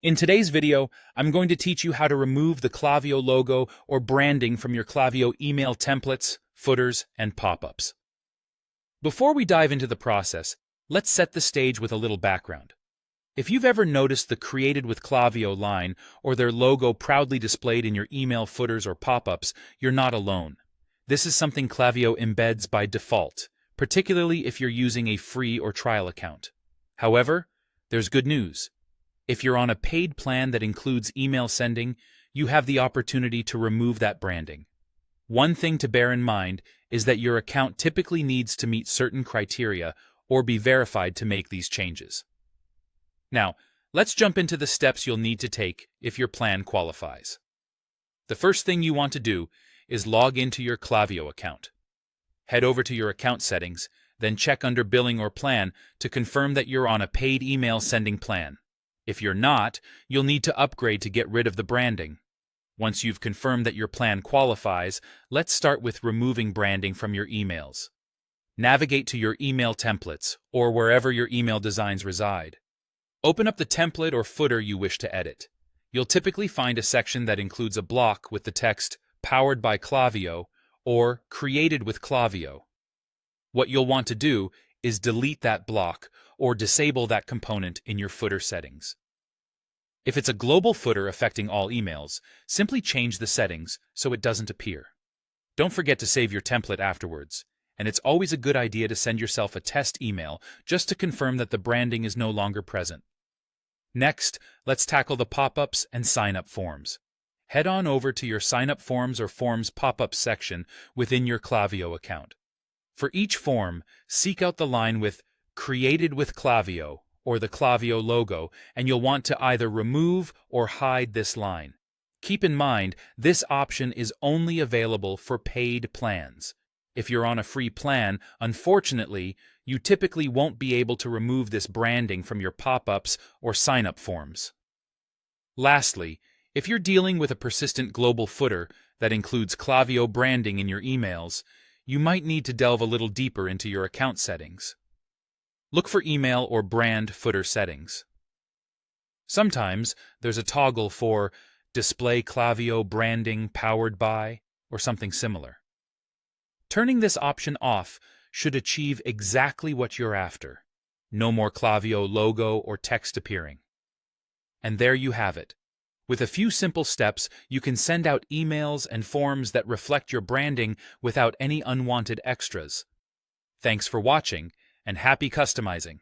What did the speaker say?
In today's video, I'm going to teach you how to remove the Klaviyo logo or branding from your Klaviyo email templates, footers, and pop-ups. Before we dive into the process, let's set the stage with a little background. If you've ever noticed the Created with Klaviyo line or their logo proudly displayed in your email footers or pop-ups, you're not alone. This is something Klaviyo embeds by default, particularly if you're using a free or trial account. However, there's good news. If you're on a paid plan that includes email sending, you have the opportunity to remove that branding. One thing to bear in mind is that your account typically needs to meet certain criteria or be verified to make these changes. Now, let's jump into the steps you'll need to take if your plan qualifies. The first thing you want to do is log into your Klaviyo account. Head over to your account settings, then check under Billing or Plan to confirm that you're on a paid email sending plan. If you're not, you'll need to upgrade to get rid of the branding. Once you've confirmed that your plan qualifies, let's start with removing branding from your emails. Navigate to your email templates, or wherever your email designs reside. Open up the template or footer you wish to edit. You'll typically find a section that includes a block with the text Powered by Klaviyo or Created with Klaviyo. What you'll want to do is delete that block or disable that component in your footer settings. If it's a global footer affecting all emails, simply change the settings so it doesn't appear. Don't forget to save your template afterwards, and it's always a good idea to send yourself a test email just to confirm that the branding is no longer present. Next, let's tackle the pop-ups and sign-up forms. Head on over to your sign-up forms or forms pop-up section within your Klaviyo account. For each form, seek out the line with Created with Klaviyo or the Klaviyo logo, and you'll want to either remove or hide this line. Keep in mind, this option is only available for paid plans. If you're on a free plan, unfortunately, you typically won't be able to remove this branding from your pop-ups or sign-up forms. Lastly, if you're dealing with a persistent global footer that includes Klaviyo branding in your emails, you might need to delve a little deeper into your account settings. Look for email or brand footer settings. Sometimes there's a toggle for Display Klaviyo branding powered by or something similar. Turning this option off should achieve exactly what you're after. No more Klaviyo logo or text appearing. And there you have it. With a few simple steps, you can send out emails and forms that reflect your branding without any unwanted extras. Thanks for watching, and happy customizing!